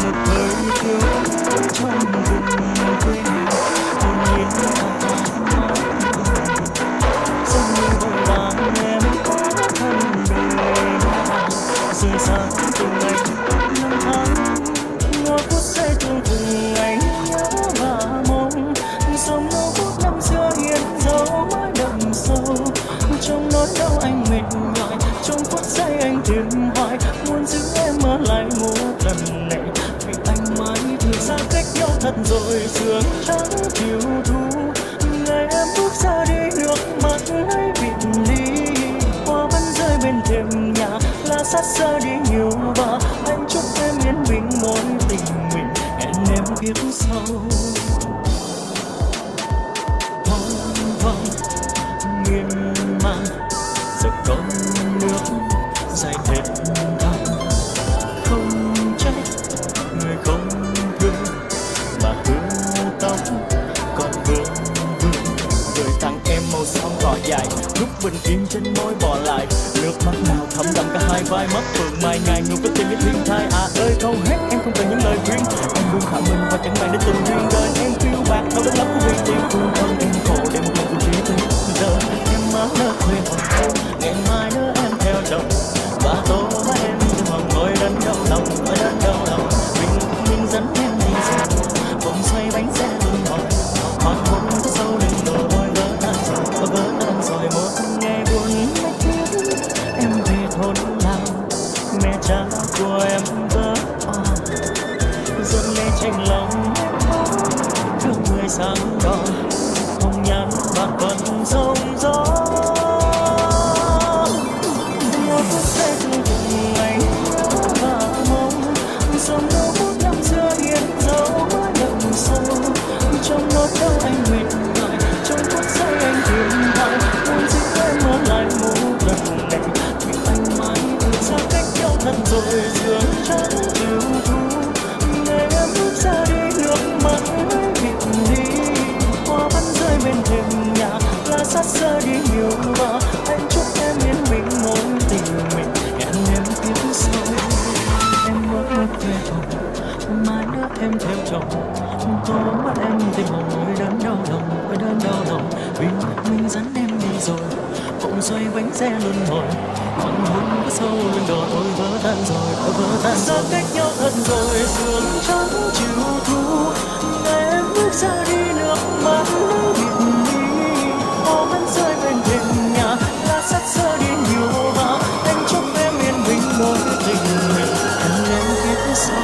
một thời thiếu trong vùng quê nghèo hồn nhiên ta dòng người vội vàng em có thân đời rời xa từng ngày năm tháng ngồi phút giây từng từng ngày nhớ và mong dòng nỗi phút năm xưa hiện dấu mãi đậm sâu trong nỗi đau anh mệt mỏi trong phút giây anh tìm hoài muốn giữ em ở lại một lần này vì anh mãi thì xa cách nhau thật rồi sương trắng chiều thu ngày em bước ra đi nước mắt ấy biệt ly hoa vẫn rơi bên thềm nhà lá sát xa đi nhiều và anh chúc em yên bình mối tình mình hẹn em kiếp sau. Miên man giờ con nước dài thênh thang không trách người không thương mà hương tóc còn vương vương rồi tặng em màu son cỏ dài lúc bình yên trên môi bỏ lại nước mắt nào thấm đậm cả hai vai mắt phượng mai ngày người có tình với thiên thai à ơi câu hát em không cần những lời khuyên em luôn thả mình và chẳng ngại để tình duyên đời em phiêu bạc đâu đến lắm vì tim thương thân em khổ đêm buồn của chỉ tình giờ em má lỡ quê hồn ngày mai nữa em theo chồng và tối em đừng hòng ngồi đến đau lòng ngồi đến đau lòng mình dẫn em đi rồi vòng xoay bánh xe luân hồi hoàng hôn có sâu đừng đổ vỡ tan rồi một ngày buồn mách biết em về thôn làng mẹ cha của em vỡ òa giọt lệ chạnh lòng thương người sáng đỏ hồng nhan bạc vẫn sóng gió một phút giây từng từng ngày nhớ và mong dòng đau phút năm xưa hiện dấu mãi đậm sâu trong nỗi đau anh mệt mỏi trong phút giây anh tìm hoài muốn giữ em ở lại một lần này vì anh mãi từ xa cách nhau thật rồi sương trắng chiều thu ngày em bước ra đi nước mắt ấy biệt ly hoa vẫn rơi bên thềm nhà lá sát rơi đi nhiều và anh chúc em yên bình mối tình mình hẹn em kiếp sau em bước về phòng mai nữa em theo chồng tối mắt em tìm hồn ôi đớn đau lòng vì mình dẫn em đi rồi vòng xoay bánh xe luân hồi hoàng hôn có sâu lưng đỏ tôi vỡ tan xa cách nhau thật rồi sương trắng chiều thu ngày em bước ra đi nước mắt ấy biệt ly hoa vẫn rơi bên thềm nhà lá sát rơi đi nhiều và anh chúc em yên bình mối tình mình hẹn em kiếp sau.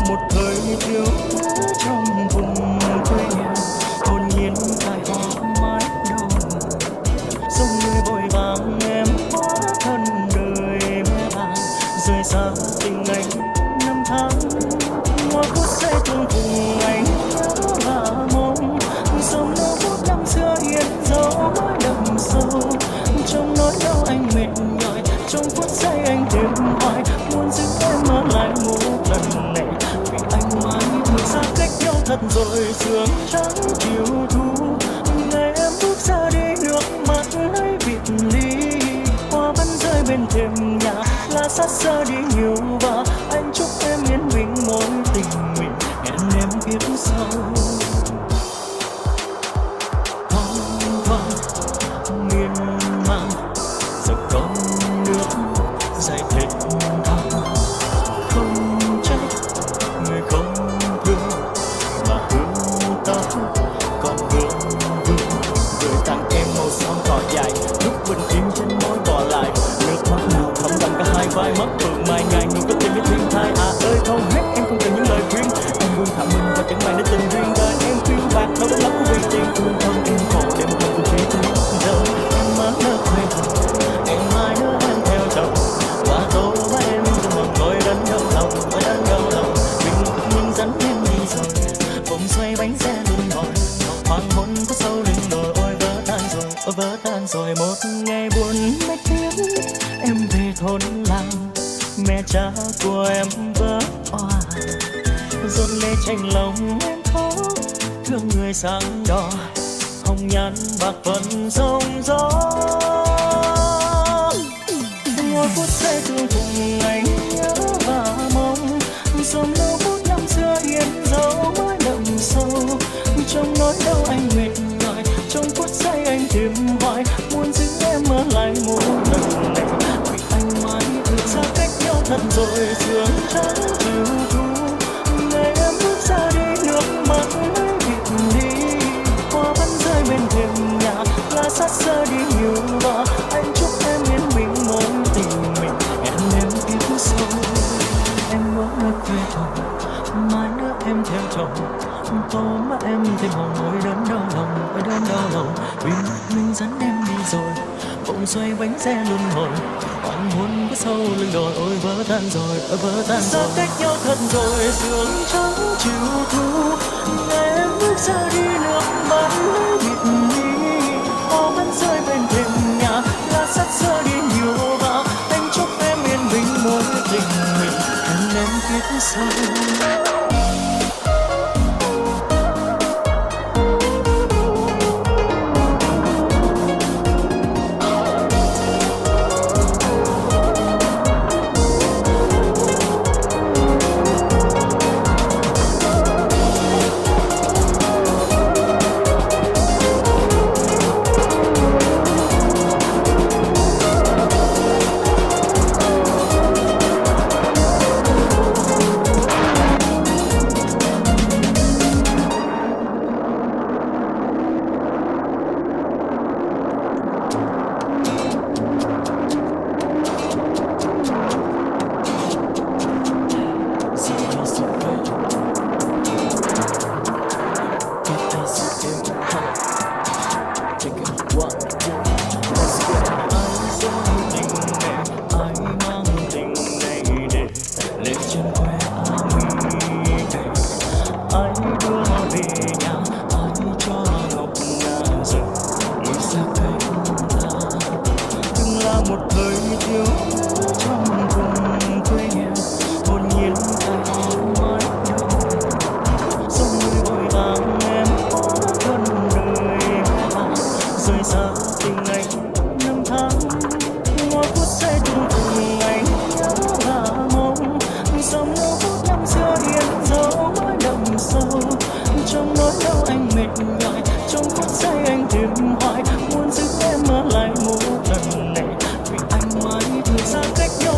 Một thời thiếu trong vùng quê nghèo hồn nhiên cài họ mái đầu dòng người vội vàng em hóa thân đời mẹ vàng rời xa tình anh năm tháng mỗi phút giây từng vùng ngày nhớ và mong dòng nỗi phút năm xưa hiện dấu mãi đậm sâu trong nỗi đau anh mệt mỏi trong phút giây anh tìm hoài muốn giữ em ở lại một lần này vì anh mãi từ xa cách nhau thật rồi sương trắng chiều thu ngày em bước ra đi nước mắt ấy biệt ly hoa vẫn rơi bên thềm nhà lá sát rơi đi nhiều và anh chúc em yên bình mối tình mình hẹn em kiếp sau. còn vương vương gửi tặng em màu son cỏ dài lúc bình yên trên môi bỏ lại nước mắt nào thấm đậm cả hai vai mắt phượng mai ngày người có tình như thiên thai à ơi không hết em không cần những lời khuyên em buông thả mình và chẳng màng đến tình duyên đời em phiêu bạc đâu đến lắm vì tiền thương thân em khổ để một lần cùng trí tiếng giờ em má nỡ quê hồn em mai nữa em theo chồng và tôi và em từng mong tôi đến đâu lòng tôi đến đâu lòng mình dẫn em đi rồi vòng xoay bánh xe luân hồi hoàng hôn có sâu lưng đồi ôi vỡ tan rồi một ngày buồn mấy tiếng em về thôn làng mẹ cha của em vỡ òa rốt lệ tranh lòng em khó thương người sáng đỏ hồng nhan bạc phận sông gió ngồi phút giây thương cùng anh nhớ và mong dòng đâu phút năm xưa yên dấu mới đậm sâu trong nỗi đau anh mệt mỏi trong phút giây anh tìm hoài muốn giữ em ở lại một lần này vì anh mãi thực ra cách nhau thật rồi sương trắng chiều thu ngày em bước ra đi nước mắt mới vịt đi hoa vẫn rơi bên thềm nhà lá sát rơi đi nhiều và anh chúc em yên bình mối tình mình hẹn em kiếp sau em muốn ở quê hồn mai nữa em theo chồng tô mắt em thêm hồng ôi đớn đau lòng vì mình dẫn em đi rồi vòng xoay bánh xe luân hồi hoàng hôn có sâu lưng đồi ôi vỡ tan rồi xa cách nhau thật rồi sương trắng chiều thu ngày em bước ra đi nước mắt mới vịt đi hoa vẫn rơi bên thềm nhà lá sắt rơi đi nhiều và anh chúc em yên bình mối tình mình hẹn em kiếp sau.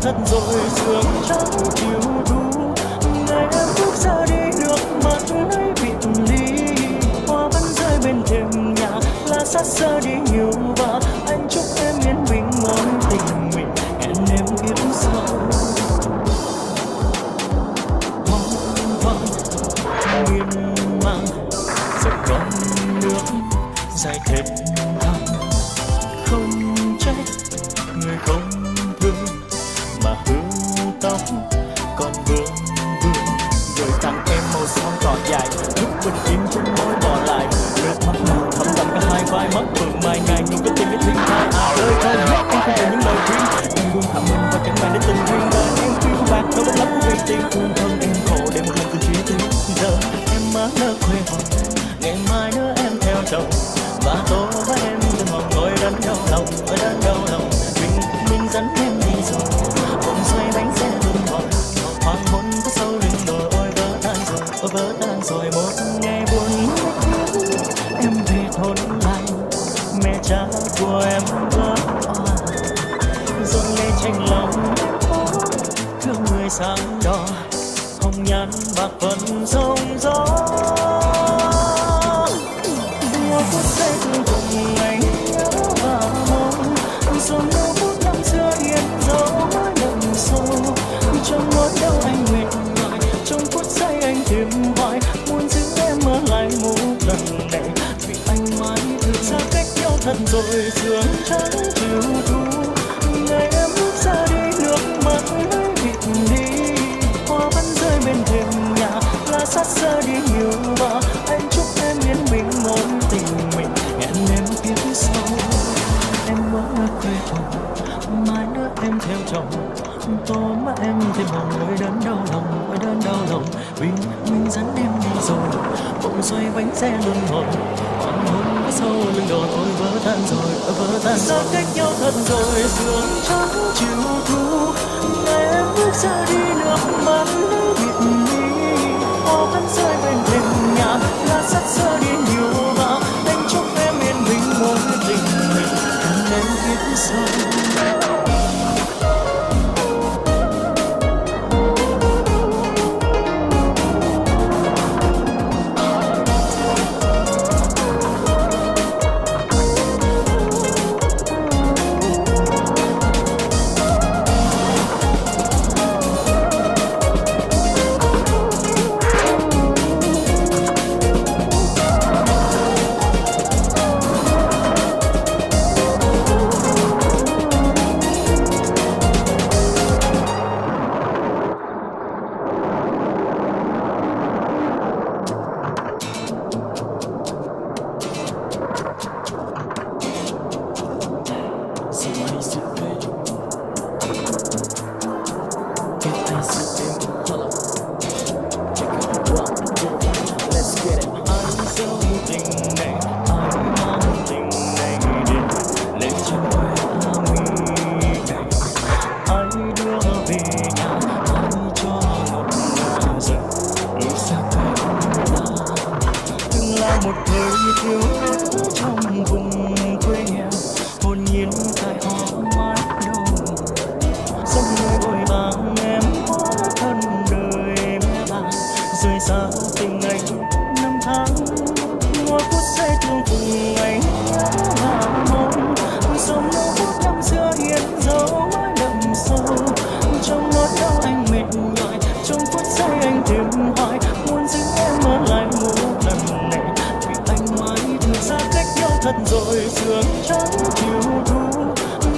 Thật rồi sương trắng chiều thu ngày em bước ra đi nước mắt ấy vịt đi hoa vẫn rơi bên thềm nhà lá sát rơi đi nhiều và anh chúc em yên bình mối tình mình hẹn em kiếp sau. Hoang vắng miên man rồi con nước dài thênh thang không trách người không thương mà hương tóc còn vương gửi tặng em màu son cỏ dài lúc bình yên trên môi bỏ lại nước mắt nào thấm đậm cả hai vai mắt phượng mai ngày người có tình như thiên thai à ơi không hết em không cần những lời khuyên em buông thả mình và chẳng màng đến tình duyên đời em phiêu bạc đâu đến lắm vì tiền thương thân em khổ để một lần tình trí tiếng giờ em má nỡ quê hồn ngày mai nữa em theo chồng và tôi và em từng mong tôi đến đâu lòng mình dẫn em đi rồi vòng xoay bánh xe luân hồi hoàng hôn có sâu lưng đồi ôi vỡ tan rồi một ngày buồn em về thôn làng mẹ cha của em vỡ òa rốt lệ tranh lòng thương người sáng đỏ hồng nhan bạc phận sông gió trong nỗi đau anh mệt mỏi, trong phút giây anh tìm hoài muốn giữ em ở lại một lần này. Vì anh mãi thực ra cách nhau thật rồi, sương trắng chiều thu ngày em bước ra đi, nước mắt ấy bịt đi, hoa vẫn rơi bên thềm nhà, lá sát xa đi nhiều và anh chúc em yên bình mối tình mình, hẹn em kiếp sau. Em vẫn ở quê hồn, mai nữa em theo chồng, tô mắt em thêm hồng, ôi đớn đau lòng, ôi đớn đau lòng, vì mình dẫn em đi rồi, vòng xoay bánh xe luân hồi, hoàng hôn có sâu lưng đồi, ôi vỡ tan rồi, vỡ tan. Xa cách nhau thật rồi, sương trắng chiều thu, ngày em bước ra đi, nước mắt lấy bịt đi, hoa vẫn rơi bên thềm nhà, lá sắt rơi đi nhiều và anh chúc em yên bình mối tình mình, hẹn em kiếp sau. Một thời thiếu trong vùng quê nghèo, hồn nhiên tại họ mãi đâu, sông nơi vội vàng em hóa thân đời mẹ vàng, rời xa tình anh năm tháng, mỗi phút giây thương cùng anh nhớ và mong, dòng nỗi phút năm xưa hiện dấu mãi đậm sâu, trong nỗi đau anh mệt mỏi, trong phút giây anh tìm hoài muốn giữ em ở lại một lần này. Xa cách nhau thật rồi, sương trắng chiều thu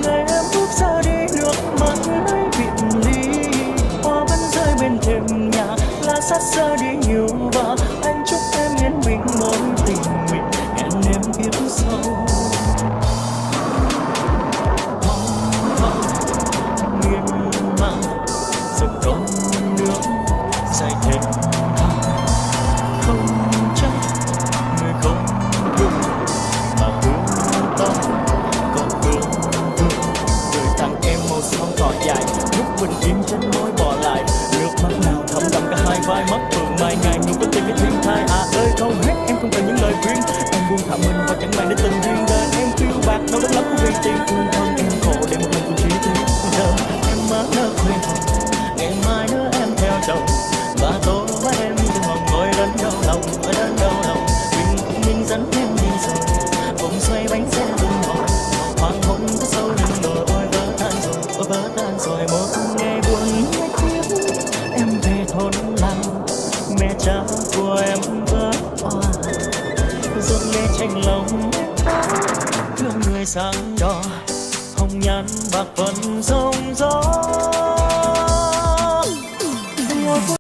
ngày em bước ra đi, nước mắt ấy bịt đi, hoa vẫn rơi bên thềm nhà, lá sát xa đi nhiều và anh chúc em yên bình mối tình mình, hẹn em kiếp sau. Miên man giờ con nước dài thêm không trách người không mà hướng tâm còn thương người tặng em màu son cỏ dài, lúc bình yên trên môi bỏ lại nước mắt nào thấm đậm cả hai vai mắt phượng mai ngày người có tình với thiên thai. À ơi câu hát em không cần những lời khuyên, em buông thả mình và chẳng màng đến tình duyên đời em phiêu bạc đâu đất lắm của vì tiền thương thân em khổ để một mình cùng chỉ tiếng đời em má nỡ quê hồn, ngày mai nữa em theo chồng và tôi với em từng hồng ngồi đến đau lòng, ở đến đau lòng mình dẫn em đi rồi, vòng xoay bánh xe luân hồi, hoàng hôn có sâu lưng đồi, ôi vỡ tan rồi, ôi vỡ tan rồi. Một ngày buồn ngày tiếp em về thôn làng, mẹ cha của em vỡ òa, giọt lệ chạnh lòng thương người sáng đỏ, hồng nhan bạc phận sóng gió.